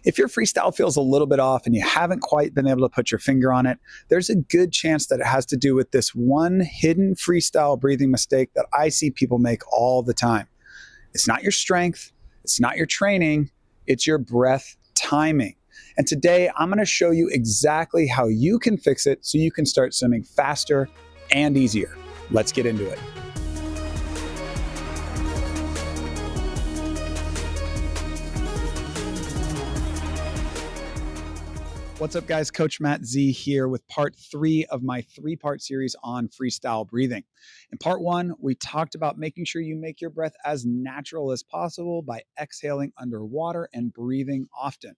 If your freestyle feels a little bit off and you haven't quite been able to put your finger on it, there's a good chance that it has to do with this one hidden freestyle breathing mistake that I see people make all the time. It's not your strength, it's not your training, it's your breath timing. And today I'm going to show you exactly how you can fix it so you can start swimming faster and easier. Let's get into it. What's up, guys? Coach Matt Z here with part 3 of my 3-part series on freestyle breathing. In part 1, we talked about making sure you make your breath as natural as possible by exhaling underwater and breathing often.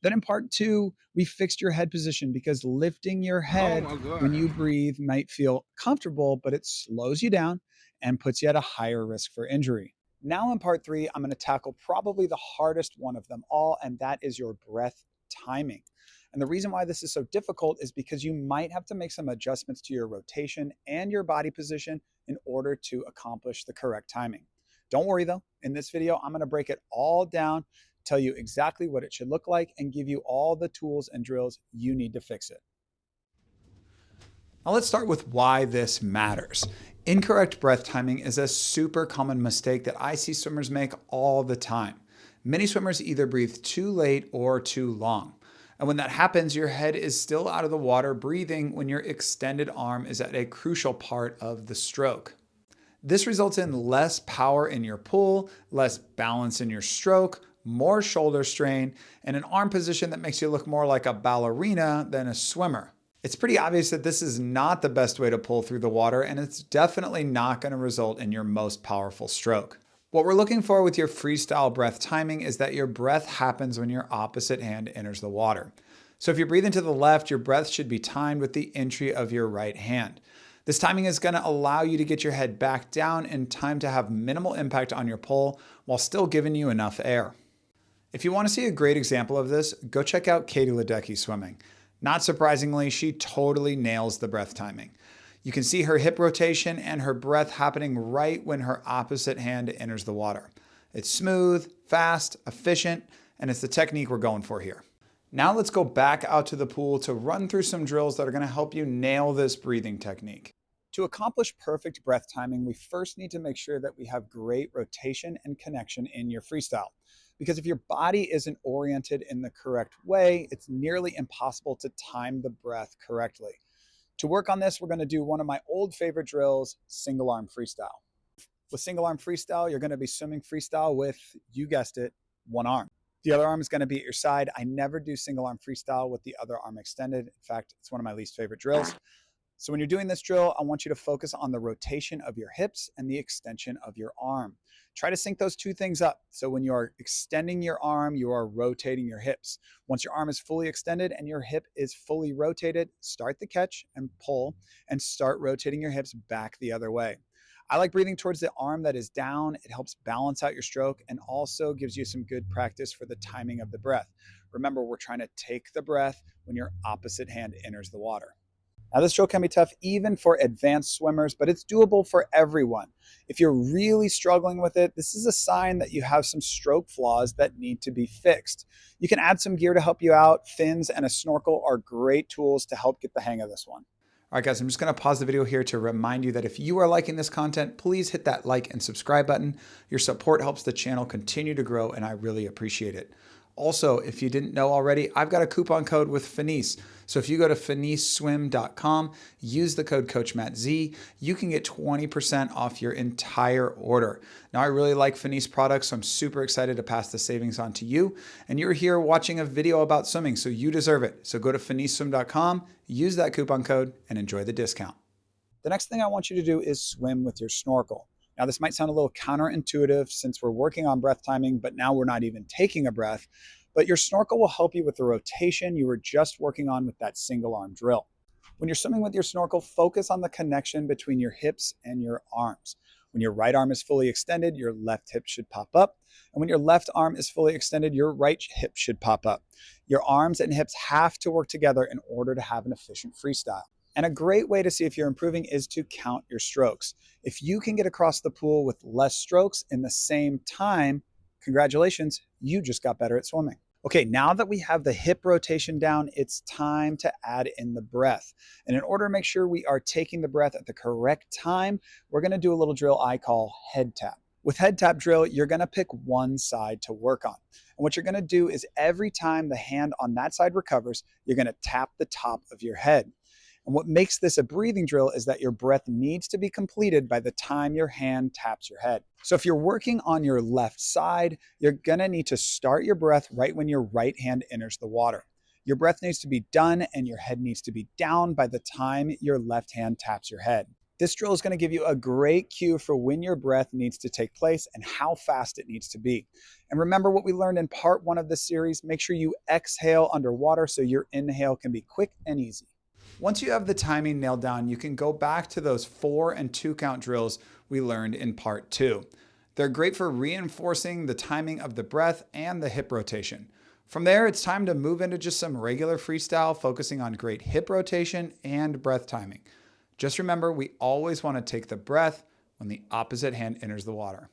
Then in part 2, we fixed your head position because lifting your head when you breathe might feel comfortable, but it slows you down and puts you at a higher risk for injury. Now in part 3, I'm going to tackle probably the hardest one of them all, and that is your breath timing. And the reason why this is so difficult is because you might have to make some adjustments to your rotation and your body position in order to accomplish the correct timing. Don't worry though, in this video, I'm going to break it all down, tell you exactly what it should look like, and give you all the tools and drills you need to fix it. Now let's start with why this matters. Incorrect breath timing is a super common mistake that I see swimmers make all the time. Many swimmers either breathe too late or too long. And when that happens, your head is still out of the water breathing when your extended arm is at a crucial part of the stroke. This results in less power in your pull, less balance in your stroke, more shoulder strain, and an arm position that makes you look more like a ballerina than a swimmer. It's pretty obvious that this is not the best way to pull through the water, and it's definitely not going to result in your most powerful stroke. What we're looking for with your freestyle breath timing is that your breath happens when your opposite hand enters the water. So if you're breathing to the left, your breath should be timed with the entry of your right hand. This timing is going to allow you to get your head back down in time to have minimal impact on your pull while still giving you enough air. If you want to see a great example of this, go check out Katie Ledecky swimming. Not surprisingly, she totally nails the breath timing. You can see her hip rotation and her breath happening right when her opposite hand enters the water. It's smooth, fast, efficient, and it's the technique we're going for here. Now let's go back out to the pool to run through some drills that are going to help you nail this breathing technique. To accomplish perfect breath timing, we first need to make sure that we have great rotation and connection in your freestyle. Because if your body isn't oriented in the correct way, it's nearly impossible to time the breath correctly. To work on this, we're going to do one of my old favorite drills, single arm freestyle. With single arm freestyle, you're going to be swimming freestyle with, you guessed it, one arm. The other arm is going to be at your side. I never do single arm freestyle with the other arm extended. In fact, it's one of my least favorite drills. So when you're doing this drill, I want you to focus on the rotation of your hips and the extension of your arm. Try to sync those two things up. So when you're extending your arm, you are rotating your hips. Once your arm is fully extended and your hip is fully rotated, start the catch and pull and start rotating your hips back the other way. I like breathing towards the arm that is down. It helps balance out your stroke and also gives you some good practice for the timing of the breath. Remember, we're trying to take the breath when your opposite hand enters the water. Now this drill can be tough even for advanced swimmers, but it's doable for everyone. If you're really struggling with it, this is a sign that you have some stroke flaws that need to be fixed. You can add some gear to help you out. Fins and a snorkel are great tools to help get the hang of this one. All right, guys, I'm just going to pause the video here to remind you that if you are liking this content, please hit that like and subscribe button. Your support helps the channel continue to grow, and I really appreciate it. Also, if you didn't know already, I've got a coupon code with Finis. So if you go to finiswim.com, use the code CoachMattZ, you can get 20% off your entire order. Now, I really like Finis products, so I'm super excited to pass the savings on to you. And you're here watching a video about swimming, so you deserve it. So go to finiswim.com, use that coupon code, and enjoy the discount. The next thing I want you to do is swim with your snorkel. Now, this might sound a little counterintuitive since we're working on breath timing, but now we're not even taking a breath. But your snorkel will help you with the rotation you were just working on with that single arm drill. When you're swimming with your snorkel, focus on the connection between your hips and your arms. When your right arm is fully extended, your left hip should pop up. And when your left arm is fully extended, your right hip should pop up. Your arms and hips have to work together in order to have an efficient freestyle. And a great way to see if you're improving is to count your strokes. If you can get across the pool with less strokes in the same time, congratulations, you just got better at swimming. Okay, now that we have the hip rotation down, it's time to add in the breath. And in order to make sure we are taking the breath at the correct time, we're going to do a little drill I call head tap. With head tap drill, you're going to pick one side to work on. And what you're going to do is every time the hand on that side recovers, you're going to tap the top of your head. And what makes this a breathing drill is that your breath needs to be completed by the time your hand taps your head. So if you're working on your left side, you're going to need to start your breath right when your right hand enters the water. Your breath needs to be done and your head needs to be down by the time your left hand taps your head. This drill is going to give you a great cue for when your breath needs to take place and how fast it needs to be. And remember what we learned in part 1 of this series, make sure you exhale underwater so your inhale can be quick and easy. Once you have the timing nailed down, you can go back to those 4 and 2 count drills we learned in part 2. They're great for reinforcing the timing of the breath and the hip rotation. From there, it's time to move into just some regular freestyle, focusing on great hip rotation and breath timing. Just remember, we always want to take the breath when the opposite hand enters the water.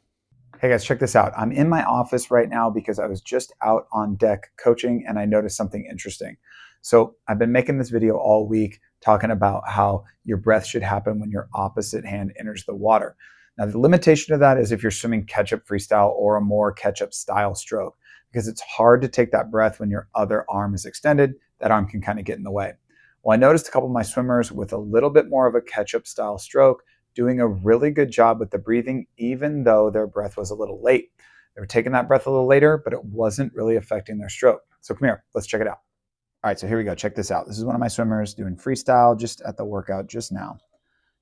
Hey guys, check this out. I'm in my office right now because I was just out on deck coaching and I noticed something interesting. So I've been making this video all week talking about how your breath should happen when your opposite hand enters the water. Now the limitation of that is if you're swimming catch-up freestyle or a more catch-up style stroke, because it's hard to take that breath when your other arm is extended. That arm can kind of get in the way. Well, I noticed a couple of my swimmers with a little bit more of a catch-up style stroke doing a really good job with the breathing, even though their breath was a little late. They were taking that breath a little later, but it wasn't really affecting their stroke. So come here, let's check it out. All right, so here we go. Check this out. This is one of my swimmers doing freestyle just at the workout just now.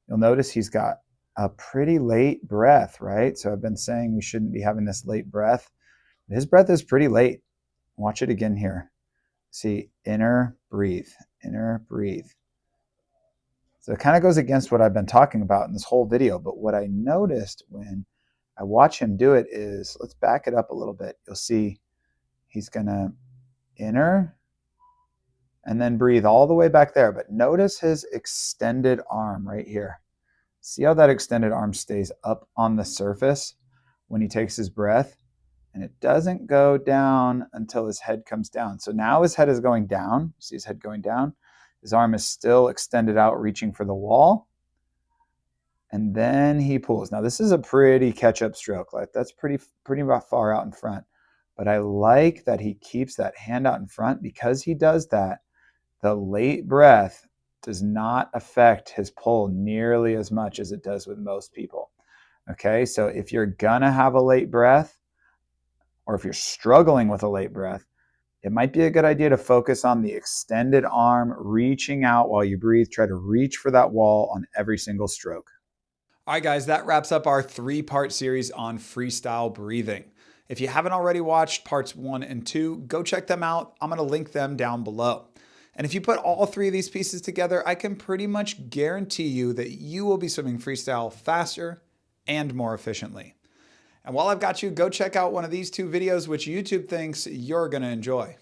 You'll notice he's got a pretty late breath, right? So I've been saying we shouldn't be having this late breath. His breath is pretty late. Watch it again here. See, inner breathe, inner breathe. So it kind of goes against what I've been talking about in this whole video. But what I noticed when I watch him do it is, let's back it up a little bit. You'll see he's going to inner and then breathe all the way back there. But notice his extended arm right here. See how that extended arm stays up on the surface when he takes his breath? And it doesn't go down until his head comes down. So now his head is going down. See his head going down? His arm is still extended out, reaching for the wall. And then he pulls. Now this is a pretty catch-up stroke. Like that's pretty far out in front. But I like that he keeps that hand out in front. Because he does that, the late breath does not affect his pull nearly as much as it does with most people. Okay, so if you're gonna have a late breath, or if you're struggling with a late breath, it might be a good idea to focus on the extended arm, reaching out while you breathe. Try to reach for that wall on every single stroke. All right, guys, that wraps up our 3-part series on freestyle breathing. If you haven't already watched parts 1 and 2, go check them out. I'm going to link them down below. And if you put all 3 of these pieces together, I can pretty much guarantee you that you will be swimming freestyle faster and more efficiently. And while I've got you, go check out one of these 2 videos, which YouTube thinks you're going to enjoy.